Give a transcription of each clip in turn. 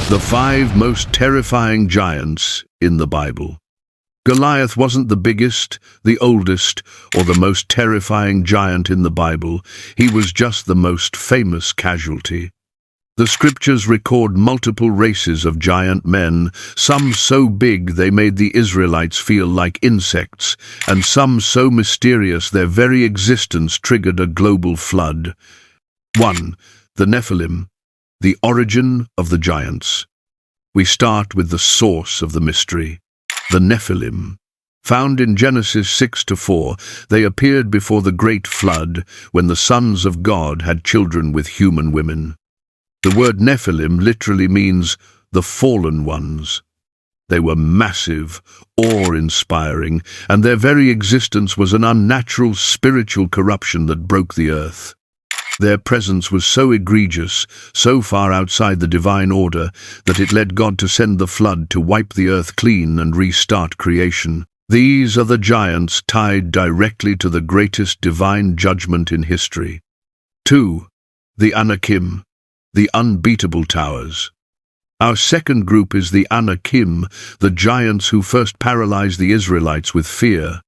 The 5 most terrifying giants in the Bible. Goliath wasn't the biggest, the oldest, or the most terrifying giant in the Bible. He was just the most famous casualty. The scriptures record multiple races of giant men, some so big they made the Israelites feel like insects, and some so mysterious their very existence triggered a global flood. 1. The Nephilim, the origin of the giants. We start with the source of the mystery. The Nephilim. Found in Genesis 6-4, they appeared before the great flood when the sons of God had children with human women. The word Nephilim literally means the fallen ones. They were massive, awe-inspiring, and their very existence was an unnatural spiritual corruption that broke the earth. Their presence was so egregious, so far outside the divine order, that it led God to send the flood to wipe the earth clean and restart creation. These are the giants tied directly to the greatest divine judgment in history. 2. The Anakim, the unbeatable towers. Our second group is the Anakim, the giants who first paralyzed the Israelites with fear.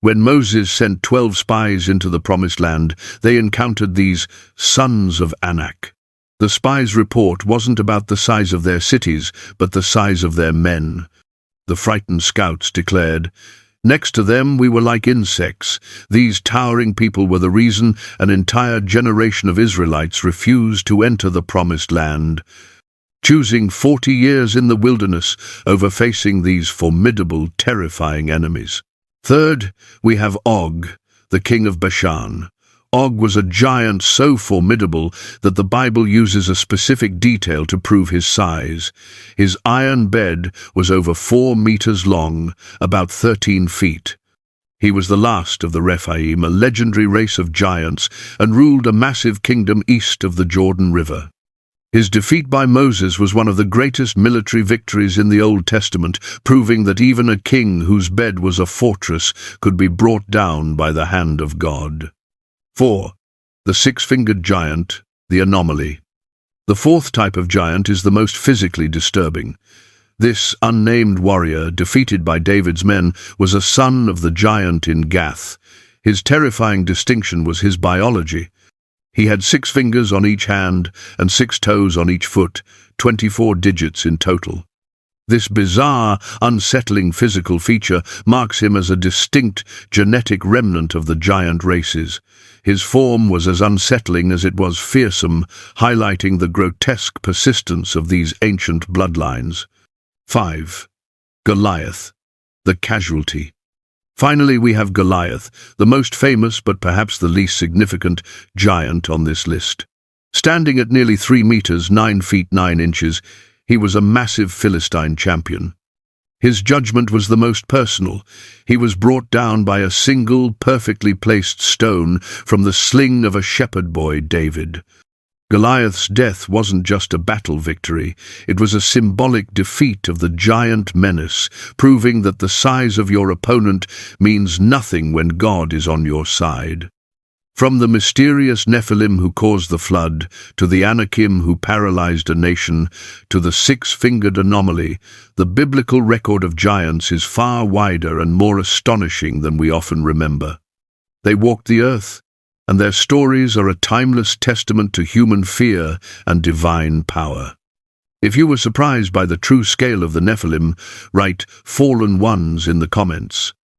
When Moses sent 12 spies into the Promised Land, they encountered these sons of Anak. The spies' report wasn't about the size of their cities, but the size of their men. The frightened scouts declared, "Next to them we were like insects. These towering people were the reason an entire generation of Israelites refused to enter the Promised Land." Choosing 40 years in the wilderness over facing these formidable, terrifying enemies. Third, we have Og, the king of Bashan. Og was a giant so formidable that the Bible uses a specific detail to prove his size. His iron bed was over 4 meters long, about 13 feet. He was the last of the Rephaim, a legendary race of giants, and ruled a massive kingdom east of the Jordan River. His defeat by Moses was one of the greatest military victories in the Old Testament, proving that even a king whose bed was a fortress could be brought down by the hand of God. 4. The 6-fingered giant, the anomaly. The 4th type of giant is the most physically disturbing. This unnamed warrior, defeated by David's men, was a son of the giant in Gath. His terrifying distinction was his biology. He had 6 fingers on each hand and 6 toes on each foot, 24 digits in total. This bizarre, unsettling physical feature marks him as a distinct genetic remnant of the giant races. His form was as unsettling as it was fearsome, highlighting the grotesque persistence of these ancient bloodlines. 5. Goliath, the casualty. Finally, we have Goliath, the most famous but perhaps the least significant giant on this list. Standing at nearly 3 meters, 9 feet 9 inches, he was a massive Philistine champion. His judgment was the most personal. He was brought down by a single, perfectly placed stone from the sling of a shepherd boy, David. Goliath's death wasn't just a battle victory, it was a symbolic defeat of the giant menace, proving that the size of your opponent means nothing when God is on your side. From the mysterious Nephilim who caused the flood, to the Anakim who paralyzed a nation, to the 6-fingered anomaly, the biblical record of giants is far wider and more astonishing than we often remember. They walked the earth, and their stories are a timeless testament to human fear and divine power. If you were surprised by the true scale of the Nephilim, write "fallen ones" in the comments.